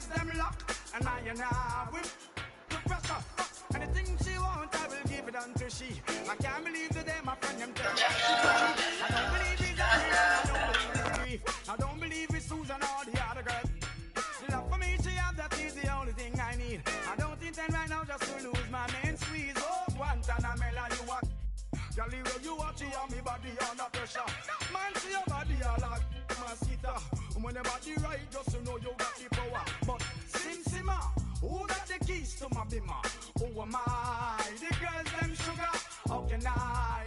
them lock, and I will the pressure. Anything she wants, I will give it unto she. I can't believe the day my friend them tell me she free. I don't believe it's Ariel, I don't believe it's grief. I don't believe it's Susan or the other girl. The love for me she have, that is the only thing I need. I don't intend right now just to lose my main squeeze. Oh, Guantanamela, you are Jolly well, you watch it on me body under pressure. Man, see your body all like mosquito. When the body right, just to know you got the power. But Sim who got the keys to my bimmer? Who am I? The girls them sugar. How can I?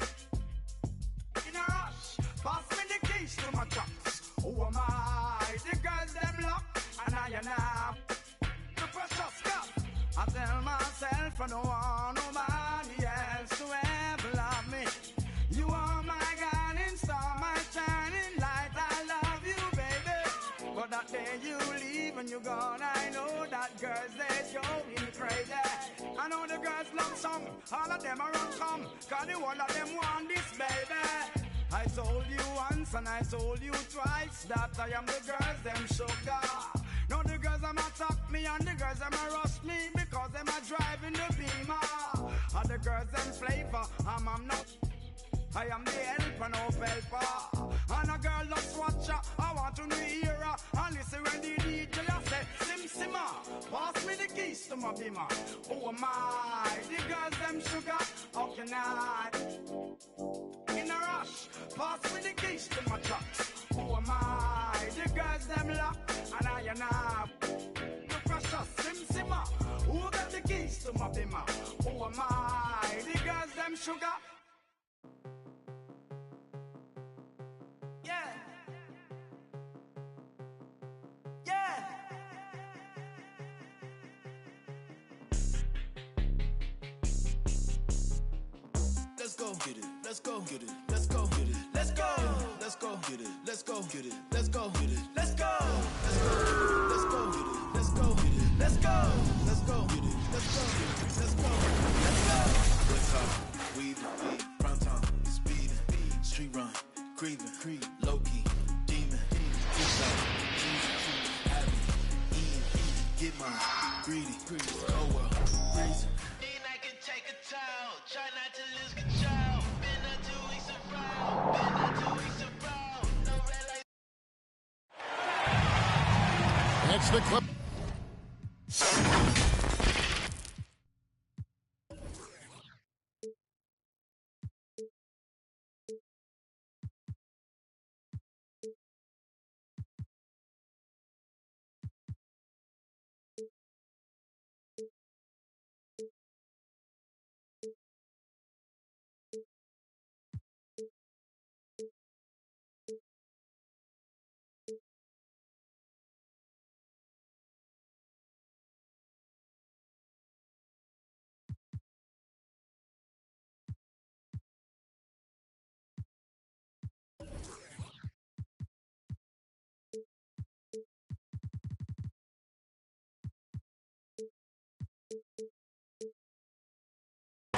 In a rush, pass me the keys to my trucks. Who am I? The girls them lock, and I the precious stuff. I tell myself I don't want nobody else to ever love me. You are my guiding star, my shining light. I love you, baby. But that day you leave and you're gone, I know that girls, they're going crazy. I know the girls love song, all of them are run come, cause the one of them want this, baby. I told you once and I told you twice that I am the girls, them sugar. Now the girls them attack me and the girls them rush me because them are driving the Beamer. And the girls them flavor, I'm not. I am the helper, no helper. And a girl loves watcher, I want to hear her. And listen when the DJ I say, Simmer, pass me the keys to my Beamer. Who am I? The girls them sugar, how can I? In a rush, pass me the keys to my trucks. Who am I? The girls them lock, and I the precious Simmer. Who got the keys to my Beamer? Who am I? The girls them sugar. Yeah. Yeah. Let's go get it. Let's go get it. Let's go get it. Let's go. Let's go get it. Let's go get it. Let's go get it. Let's go. Let's go get it. Let's go get it. Let's go. Let's go get it. Let's go get it. Let's go. Let's go. What's up? Weaving, prime time, speeding, street run, creeping, low key, demon, kiss out, having, eating, get mine, greedy, go well, crazy. I can take a towel, try not to lose control. Been there 2 weeks around, been there 2 weeks around. No red light. That's the clip.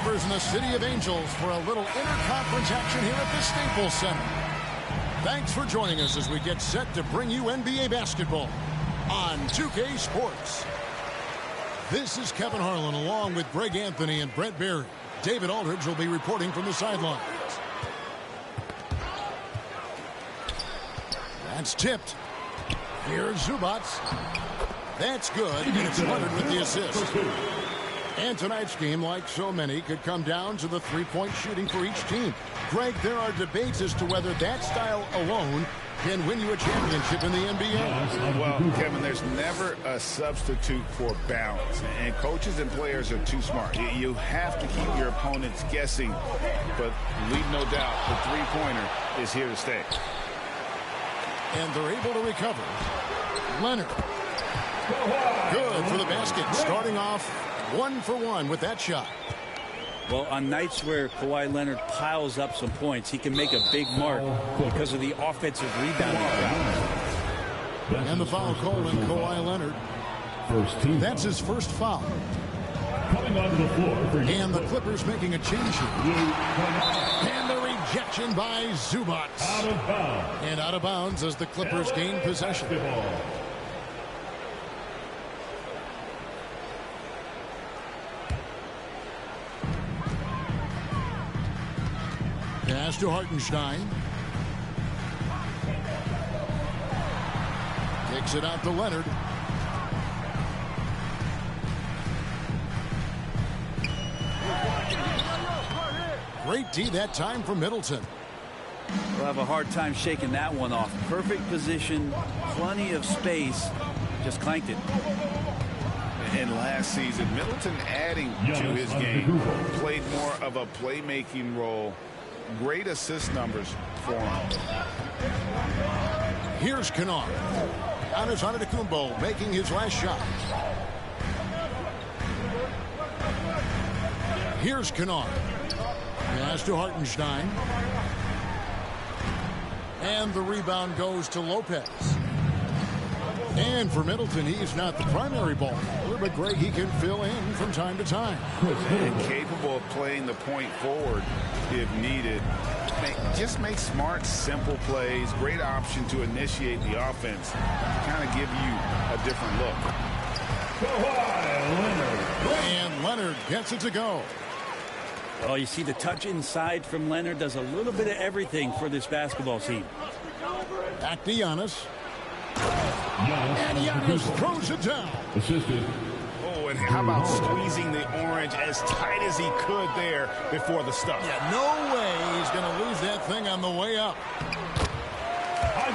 In the City of Angels for a little interconference action here at the Staples Center. Thanks for joining us as we get set to bring you NBA basketball on 2K Sports. This is Kevin Harlan along with Greg Anthony and Brent Berry. David Aldridge will be reporting from the sidelines. That's tipped. Here's Zubats. That's good, and it's Leonard with the assist. And tonight's game, like so many, could come down to the three-point shooting for each team. Greg, there are debates as to whether that style alone can win you a championship in the NBA. Well, Kevin, there's never a substitute for balance. And coaches and players are too smart. You have to keep your opponents guessing. But leave no doubt, the three-pointer is here to stay. And they're able to recover. Leonard. Good for the basket. Starting off 1 for 1 with that shot. Well, on nights where Kawhi Leonard piles up some points, he can make a big mark because of the offensive rebounding route. And the foul call on Kawhi Leonard. First team. That's his first foul. Coming onto the floor for and the Clippers making a change here. And the rejection by Zubats. Out of bounds. And out of bounds as the Clippers gain possession. Pass to Hartenstein. Takes it out to Leonard. Great D that time from Middleton. We'll have a hard time shaking that one off. Perfect position, plenty of space, just clanked it. And last season, Middleton adding to his game, played more of a playmaking role. Great assist numbers for him. Here's Kennard. Giannis Antetokounmpo making his last shot. Here's Kennard. Pass to Hartenstein. And the rebound goes to Lopez. And for Middleton, he's not the primary ball handler, but Greg, he can fill in from time to time. And capable of playing the point forward if needed. Just make smart, simple plays. Great option to initiate the offense. Kind of give you a different look. And Leonard gets it to go. Oh, you see the touch inside from Leonard does a little bit of everything for this basketball team. Back to Giannis. And Giannis throws it down. Assisted. Oh, and how about squeezing the orange as tight as he could there before the stuff? Yeah, no way he's going to lose that thing on the way up.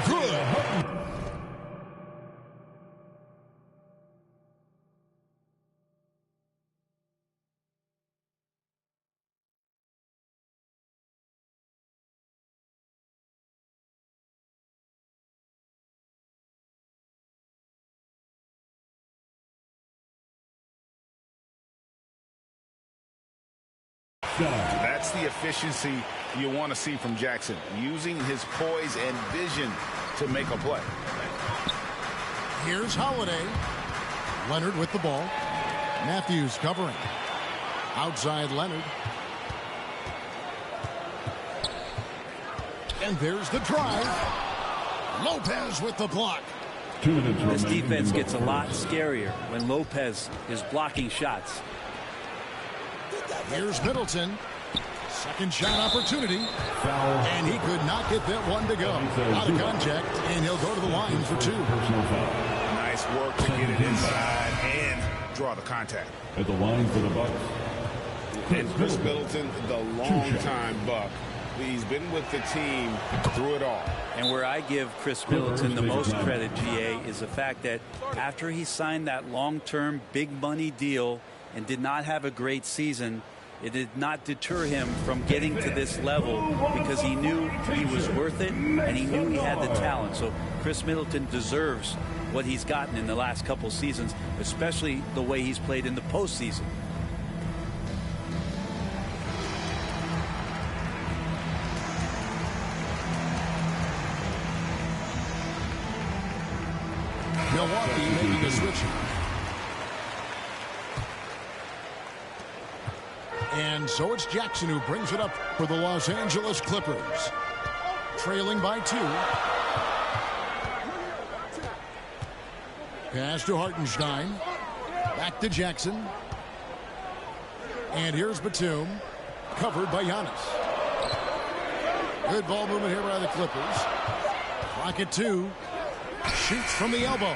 Good. That's the efficiency you want to see from Jackson, using his poise and vision to make a play. Here's Holiday. Leonard with the ball. Matthews covering. Outside Leonard. And there's the drive. Lopez with the block. 2 minutes This remaining. defense gets a lot scarier when Lopez is blocking shots. Here's Middleton. Second shot opportunity. Foul. And he could not get that one to go. Out of contact, and he'll go to the line for 2. Personal foul. Nice work to get it inside and draw the contact. At the line for the Bucks. And Chris Middleton, the long-time Buck. He's been with the team through it all. And where I give Chris Middleton the most credit, GA, is the fact that after he signed that long-term big money deal and did not have a great season, it did not deter him from getting to this level because he knew he was worth it and he knew he had the talent. So Chris Middleton deserves what he's gotten in the last couple seasons, especially the way he's played in the postseason. Milwaukee making a switch. And so it's Jackson who brings it up for the Los Angeles Clippers. Trailing by 2. Pass to Hartenstein. Back to Jackson. And here's Batum. Covered by Giannis. Good ball movement here by the Clippers. Clock at 2. Shoots from the elbow.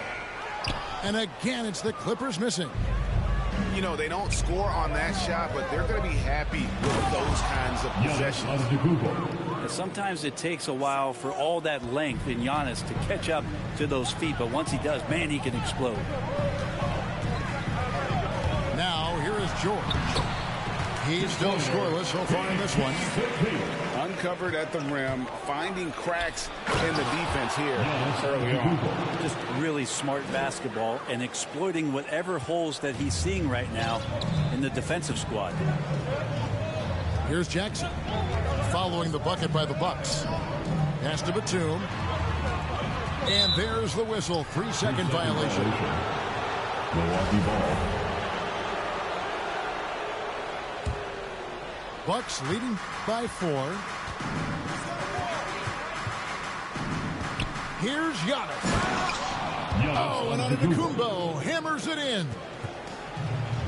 And again, it's the Clippers missing. You know, they don't score on that shot, but they're going to be happy with those kinds of possessions. And sometimes it takes a while for all that length in Giannis to catch up to those feet, but once he does, man, he can explode. Now, here is George. He's still scoreless so far in this one. Uncovered at the rim, finding cracks in the defense here early on. Just really smart basketball and exploiting whatever holes that he's seeing right now in the defensive squad. Here's Jackson following the bucket by the Bucks. Pass to Batum. And there's the whistle. 3-second violation. Milwaukee ball. Bucks leading by 4. Here's Giannis. Oh, and Antetokounmpo hammers it in.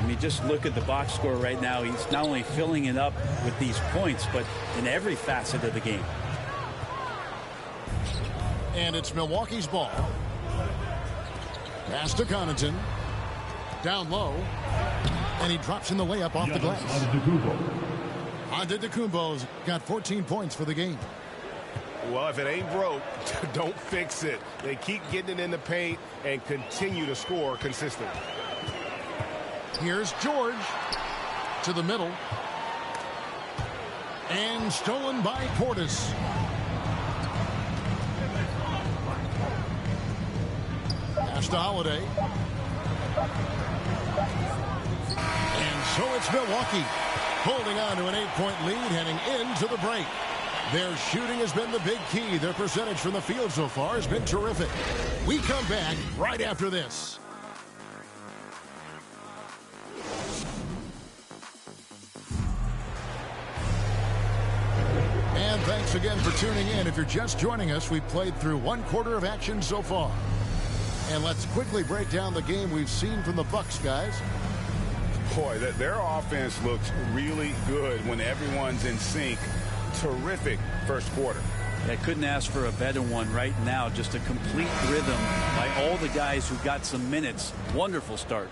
I mean, just look at the box score right now. He's not only filling it up with these points, but in every facet of the game. And it's Milwaukee's ball. Pass to Connaughton. Down low. And he drops in the layup off the glass. Antetokounmpo's got 14 points for the game. Well, if it ain't broke, don't fix it. They keep getting it in the paint and continue to score consistently. Here's George to the middle. And stolen by Portis. Pass to Holiday. And so it's Milwaukee holding on to an 8-point lead heading into the break. Their shooting has been the big key. Their percentage from the field so far has been terrific. We come back right after this. And thanks again for tuning in. If you're just joining us, we played through 1/4 of action so far. And let's quickly break down the game we've seen from the Bucks, guys. Boy, their offense looks really good when everyone's in sync. Terrific first quarter. I couldn't ask for a better one right now. Just a complete rhythm by all the guys who got some minutes. Wonderful start.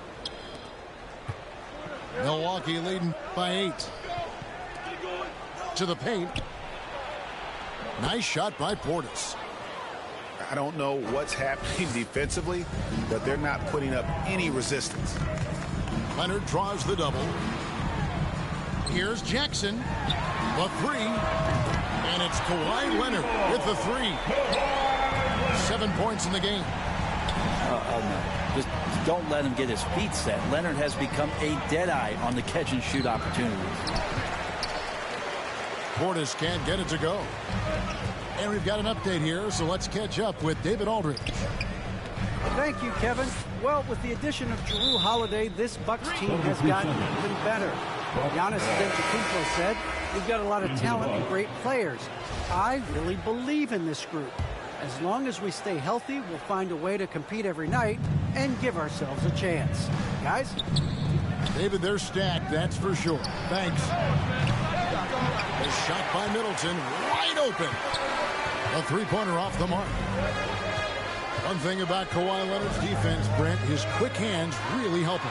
Milwaukee leading by 8. To the paint. Nice shot by Portis. I don't know what's happening defensively, but they're not putting up any resistance. Leonard draws the double. Here's Jackson. The 3. And it's Kawhi Leonard with the 3. 7 points in the game. No. Just don't let him get his feet set. Leonard has become a deadeye on the catch-and-shoot opportunities. Portis can't get it to go. And we've got an update here, so let's catch up with David Aldridge. Thank you, Kevin. Well, with the addition of Jrue Holiday, this Bucks team has gotten even better. Giannis Antetokounmpo said, "We've got a lot of talent and great players." I really believe in this group. As long as we stay healthy, we'll find a way to compete every night and give ourselves a chance. Guys? David, they're stacked, that's for sure. Thanks. A shot by Middleton, wide open. A 3-pointer off the mark. One thing about Kawhi Leonard's defense, Brent, his quick hands really help him.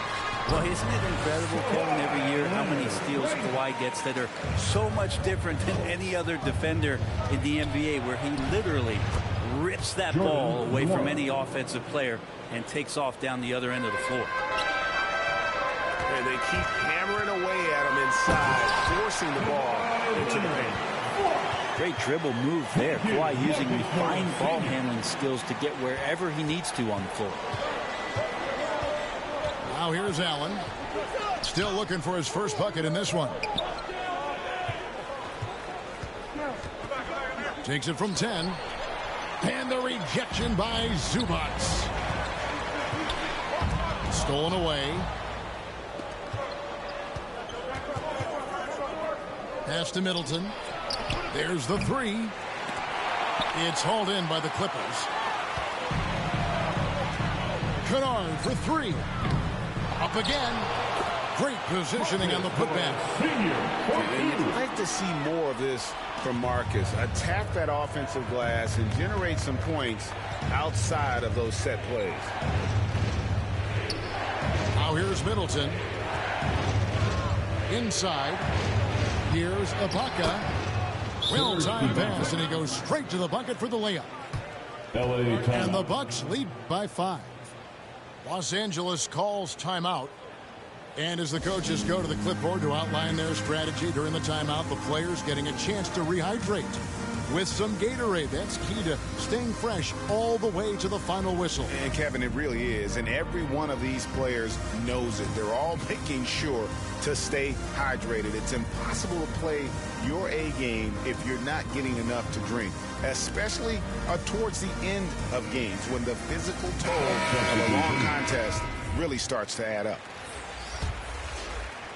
Well, isn't it incredible, Kevin, every year how many steals Kawhi gets that are so much different than any other defender in the NBA, where he literally rips that ball away from any offensive player and takes off down the other end of the floor. And they keep hammering away at him inside, forcing the ball into the paint. Great dribble move there. Kawhi using refined ball handling skills to get wherever he needs to on the floor. Now here's Allen. Still looking for his first bucket in this one. Takes it from 10. And the rejection by Zubac. Stolen away. Pass to Middleton. There's the 3. It's hauled in by the Clippers. Kennard for 3. Up again. Great positioning on the putback. I'd like to see more of this from Marcus. Attack that offensive glass and generate some points outside of those set plays. Now here's Middleton. Inside. Here's Ibaka. Well-timed pass, and he goes straight to the bucket for the layup. And the Bucks lead by 5. Los Angeles calls timeout. And as the coaches go to the clipboard to outline their strategy during the timeout, the players getting a chance to rehydrate with some Gatorade. That's key to staying fresh all the way to the final whistle. And Kevin, it really is. And every one of these players knows it. They're all making sure to stay hydrated. It's impossible to play your A game if you're not getting enough to drink, especially towards the end of games when the physical toll of a long contest really starts to add up.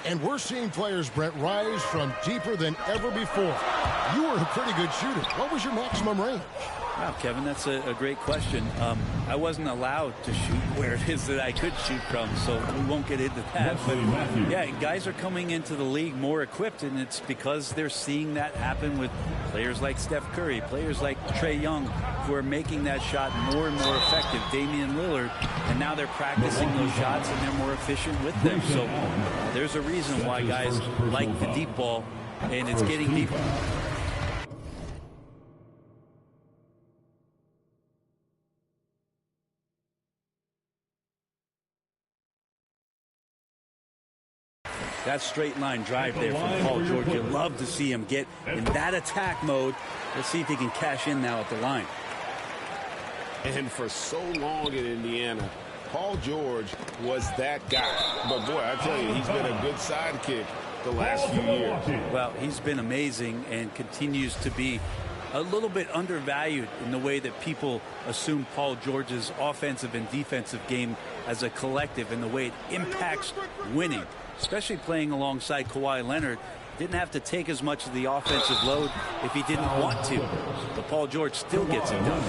And we're seeing players, Brett, rise from deeper than ever before. You were a pretty good shooter. What was your maximum range? Wow, Kevin, that's a great question. I wasn't allowed to shoot where it is that I could shoot from, so we won't get into that. But yeah, guys are coming into the league more equipped, and it's because they're seeing that happen with players like Steph Curry, players like Trae Young, who are making that shot more and more effective, Damian Lillard, and now they're practicing those shots and they're more efficient with them. So there's a reason why guys like the deep ball, and it's getting deeper. That straight line drive there from Paul George. You love to see him get in that attack mode. Let's see if he can cash in now at the line. And for so long in Indiana, Paul George was that guy. But boy, I tell you, he's been a good sidekick the last few years. Well, he's been amazing and continues to be a little bit undervalued in the way that people assume Paul George's offensive and defensive game as a collective and the way it impacts winning. Especially playing alongside Kawhi Leonard. Didn't have to take as much of the offensive load if he didn't want to. But Paul George still gets it done.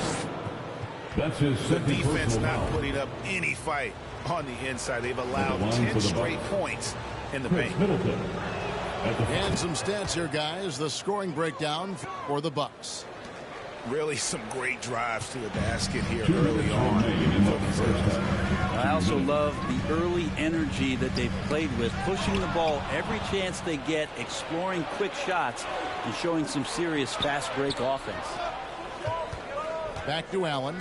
That's the defense not putting up any fight on the inside. They've allowed 10 straight points in the paint. And some stats here, guys. The scoring breakdown for the Bucks. Really some great drives to the basket here early on. I also love the early energy that they've played with, pushing the ball every chance they get, exploring quick shots, and showing some serious fast break offense. Back to Allen.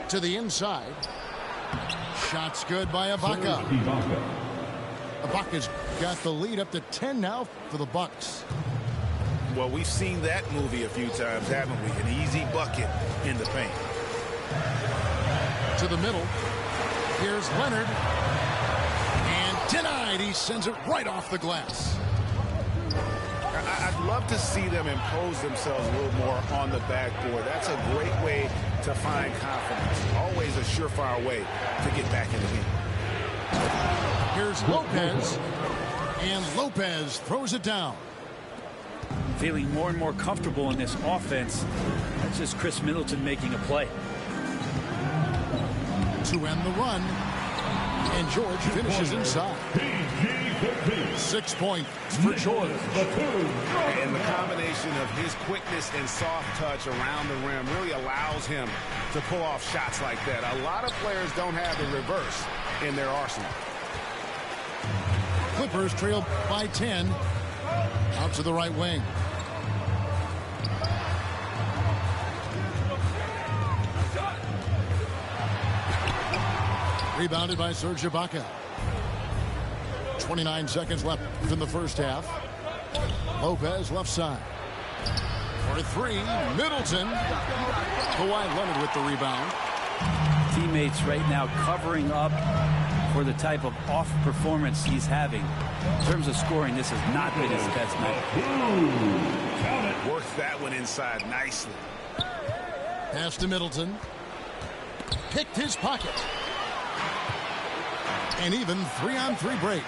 To the inside. Shots good by Ibaka. Ibaka's got the lead up to 10 now for the Bucks. Well, we've seen that movie a few times, haven't we? An easy bucket in the paint. To the middle. Here's Leonard. And denied. He sends it right off the glass. I'd love to see them impose themselves a little more on the backboard. That's a great way to find confidence. Always a surefire way to get back in the game. Here's Lopez. And Lopez throws it down. Feeling more and more comfortable in this offense. That's just Chris Middleton making a play. To end the run. And George finishes inside. 6 points for George. And the combination of his quickness and soft touch around the rim really allows him to pull off shots like that. A lot of players don't have the reverse in their arsenal. Clippers trail by 10. Out to the right wing. Rebounded by Serge Ibaka. 29 seconds left in the first half. Lopez left side. For three, Middleton. Kawhi Leonard with the rebound. Teammates right now covering up for the type of off performance he's having. In terms of scoring, this has not been his best night. Worked that one inside nicely. Pass to Middleton. Picked his pocket. And even 3-on-3 break.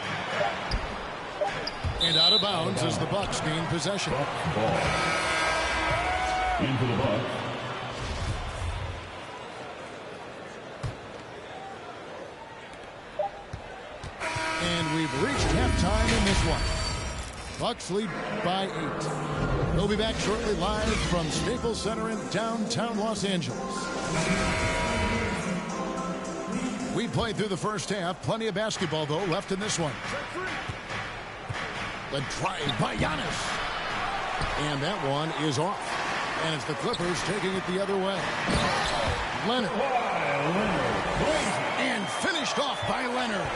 And out of bounds as the Bucks gain possession. Into the Bucks. And we've reached halftime in this one. Bucks lead by 8. We'll be back shortly live from Staples Center in downtown Los Angeles. We played through the first half. Plenty of basketball, though, left in this one. The drive by Giannis. And that one is off. And it's the Clippers taking it the other way. Leonard. And finished off by Leonard.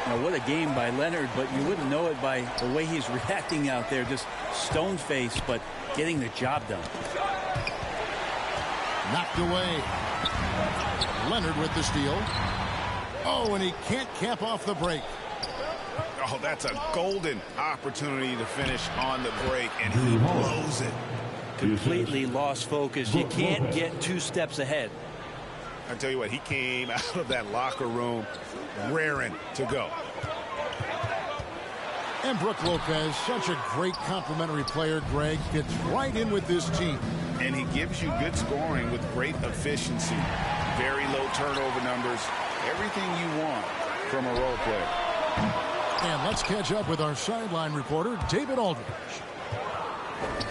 Now, what a game by Leonard, but you wouldn't know it by the way he's reacting out there. Just stone-faced, but getting the job done. Knocked away. Leonard with the steal. Oh, and he can't cap off the break. Oh, that's a golden opportunity to finish on the break, and he blows it. Completely lost focus. You can't get 2 steps ahead. I tell you what, he came out of that locker room raring to go. And Brook Lopez, such a great complimentary player, Greg, fits right in with this team. And he gives you good scoring with great efficiency. Very low turnover numbers. Everything you want from a role player. And let's catch up with our sideline reporter, David Aldridge.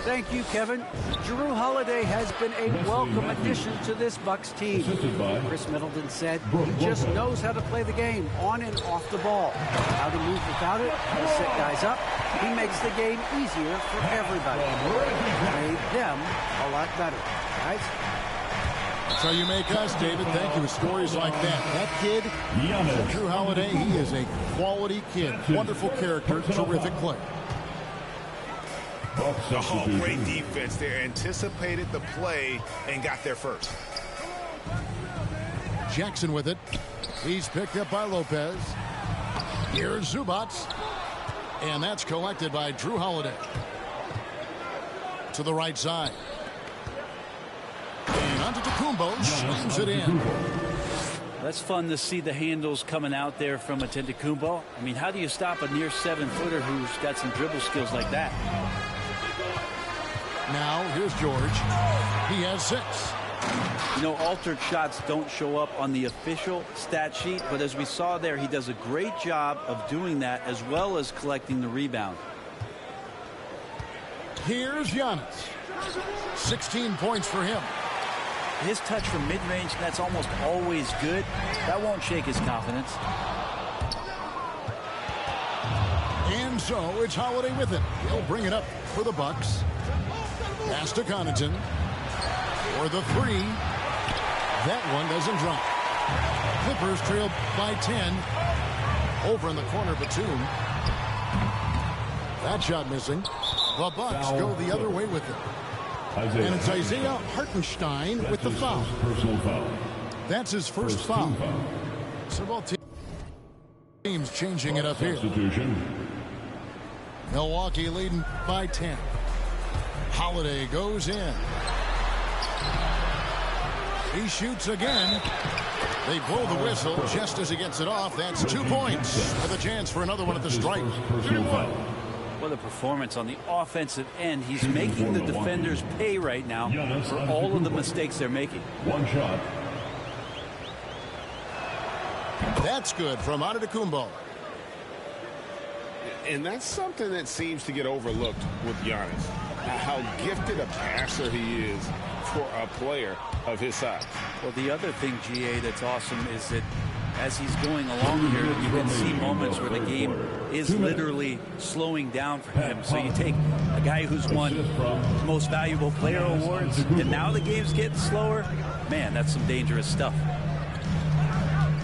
Thank you, Kevin. Jrue Holiday has been a welcome addition to this Bucks team. Chris Middleton said he just knows how to play the game on and off the ball. How to move without it, how to set guys up. He makes the game easier for everybody. Made them a lot better. Right? That's how you make us, David. Thank you. With stories like that. That kid, Jrue Holiday, he is a quality kid. Wonderful character, terrific player. Oh, great defense there. Anticipated the play and got there first. Jackson with it. He's picked up by Lopez. Here's Zubats. And that's collected by Jrue Holiday. To the right side. And Antetokounmpo slams it in. That's fun to see the handles coming out there from Antetokounmpo. I mean, how do you stop a near 7-footer who's got some dribble skills like that? Now, here's George. He has 6. You know, altered shots don't show up on the official stat sheet, but as we saw there, he does a great job of doing that as well as collecting the rebound. Here's Giannis. 16 points for him. His touch from mid-range, that's almost always good. That won't shake his confidence. And so it's Holiday with it. He'll bring it up for the Bucks. Pass to Connaughton. For the 3. That one doesn't drop. Clippers trail by 10. Over in the corner, Batum. That shot missing. The Bucks go the other way with it. And it's Isaiah Hartenstein with the foul. That's his first foul. So both teams changing it up here. Milwaukee leading by 10. Holiday goes in. He shoots again. They blow the whistle just as he gets it off. That's 2 points with a chance for another one at the stripe. What a performance on the offensive end. He's making the defenders pay right now for all of the mistakes they're making. One shot. That's good from Antetokounmpo. And that's something that seems to get overlooked with Giannis. How gifted a passer he is for a player of his size. Well, the other thing, GA, that's awesome is that as he's going along here, you can see moments where the game is literally slowing down for him. So you take a guy who's won most valuable player awards, and now the game's getting slower. Man, that's some dangerous stuff.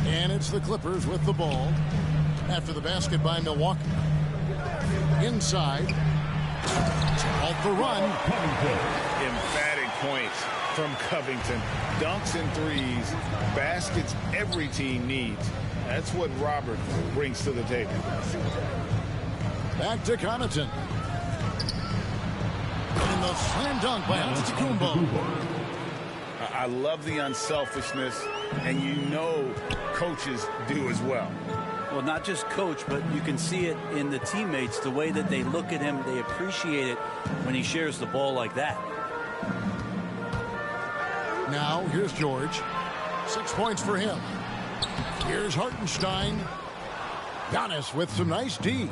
And it's the Clippers with the ball after the basket by Milwaukee. Inside. Off the run. Emphatic points from Covington. Dunks and threes. Baskets every team needs. That's what Robert brings to the table. Back to Connaughton. And the slam dunk by Antetokounmpo. I love the unselfishness, and you know coaches do as well. Well, not just coach, but you can see it in the teammates, the way that they look at him. They appreciate it when he shares the ball like that. Now, here's George. 6 points for him. Here's Hartenstein. Giannis with some nice D.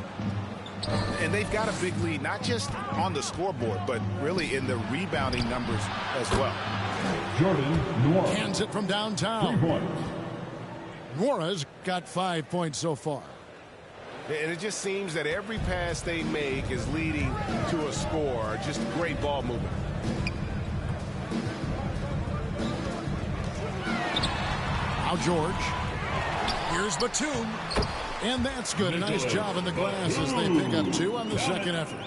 And they've got a big lead, not just on the scoreboard, but really in the rebounding numbers as well. Jordan Nwora. Hands it from downtown. 3 points. Nwora's got 5 points so far. And it just seems that every pass they make is leading to a score. Just great ball movement. Now George. Here's Batum. And that's good. A nice job in the glass as they pick up 2 on the second effort.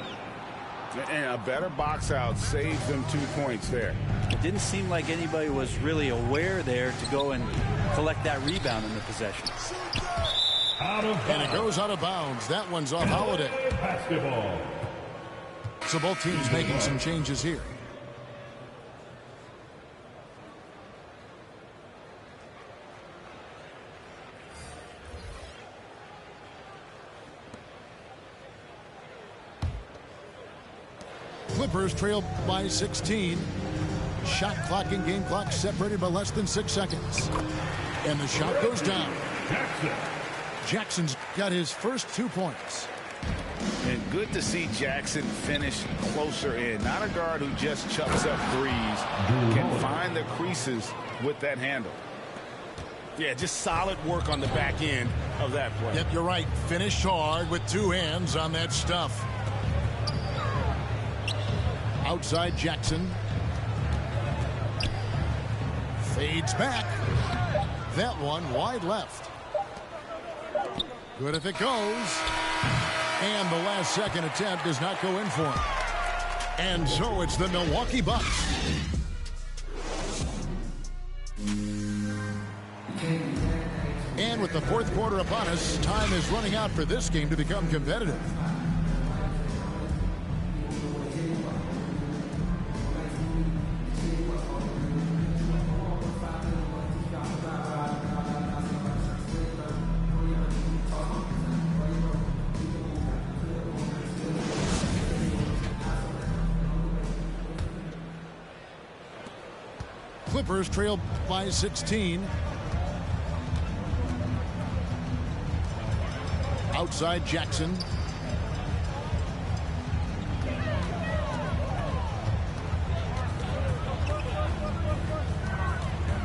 And a better box out saves them 2 points there. It didn't seem like anybody was really aware there to go and collect that rebound in the possession. And it goes out of bounds. That one's off Holiday. Basketball. So both teams making some changes here. Clippers trail by 16. Shot clock and game clock separated by less than 6 seconds. And the shot goes down. Jackson's got his first 2 points. And good to see Jackson finish closer in. Not a guard who just chucks up threes. Can find the creases with that handle. Yeah, just solid work on the back end of that play. Yep, you're right. Finished hard with 2 hands on that stuff. Outside Jackson. Fades back. That one wide left. Good if it goes. And the last second attempt does not go in for him. And so it's the Milwaukee Bucks. And with the fourth quarter upon us, time is running out for this game to become competitive. Clippers trail by 16. Outside Jackson.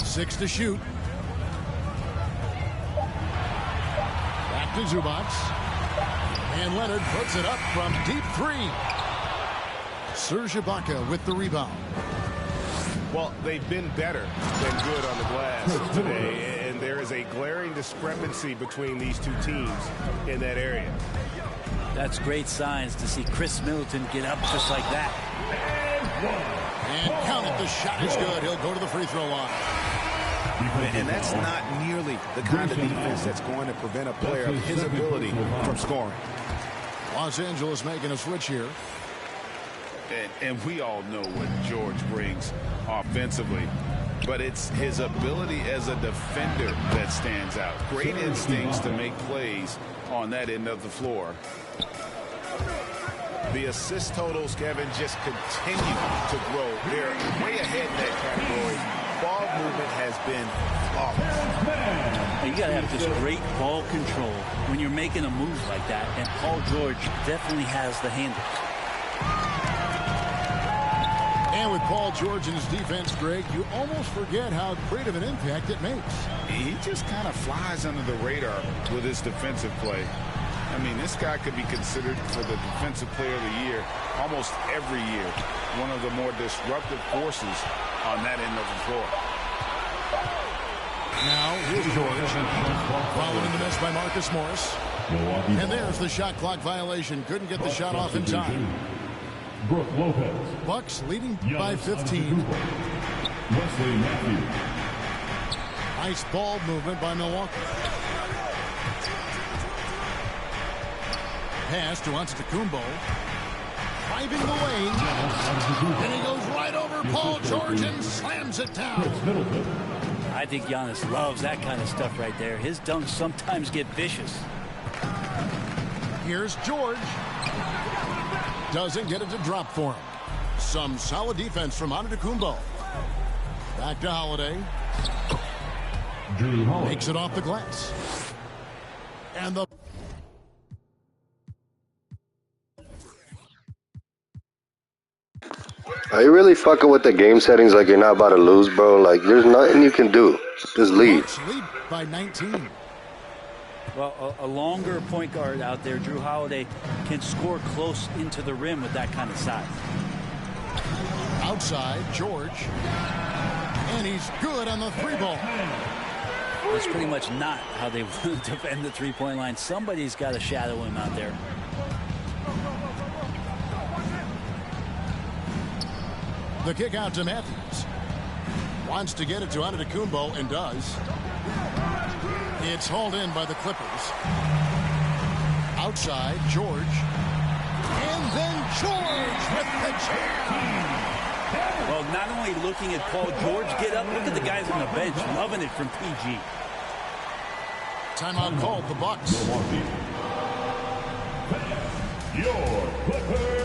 Six to shoot. Back to Zubac. And Leonard puts it up from deep 3. Serge Ibaka with the rebound. Well, they've been better than good on the glass today, and there is a glaring discrepancy between these two teams in that area. That's great signs to see Chris Middleton get up just like that. And count it. The shot is good. He'll go to the free throw line. And that's not nearly the kind of defense that's going to prevent a player of his ability from scoring. Los Angeles making a switch here. And we all know what George brings offensively, but it's his ability as a defender that stands out. Great instincts to make plays on that end of the floor. The assist totals, Kevin, just continue to grow. They're way ahead in that category. Ball movement has been flawless. You got to have just great ball control when you're making a move like that, and Paul George definitely has the handle. And with Paul George and his defense, Greg, you almost forget how great of an impact it makes. He just kind of flies under the radar with his defensive play. I mean, this guy could be considered for the Defensive Player of the Year almost every year. One of the more disruptive forces on that end of the floor. Now, here's George. Following the miss by Marcus Morris. And there's the shot clock violation. Couldn't get the shot off in time. Brooke Lopez. Bucks leading by 15. Wesley Matthews. Nice ball movement by Milwaukee. Pass to Antetokounmpo. Driving the lane. And he goes right over Paul George and slams it down. I think Giannis loves that kind of stuff right there. His dunks sometimes get vicious. Here's George. Doesn't get it to drop for him. Some solid defense from Antetokounmpo. Back to Holiday. Makes it off the glass. And the... Are you really fucking with the game settings like you're not about to lose, bro? Like, there's nothing you can do. Just lead. Bucks lead by 19. Well, a longer point guard out there, Drew Holiday, can score close into the rim with that kind of size. Outside, George. And he's good on the 3-ball. That's pretty much not how they want to defend the three-point line. Somebody's got to shadow him out there. The kick out to Matthews. Wants to get it to Antetokounmpo and does. It's hauled in by the Clippers. Outside, George. And then George with the jam. Well, not only looking at Paul George get up, look at the guys on the bench loving it from PG. Timeout called, the Bucks. Your Clippers.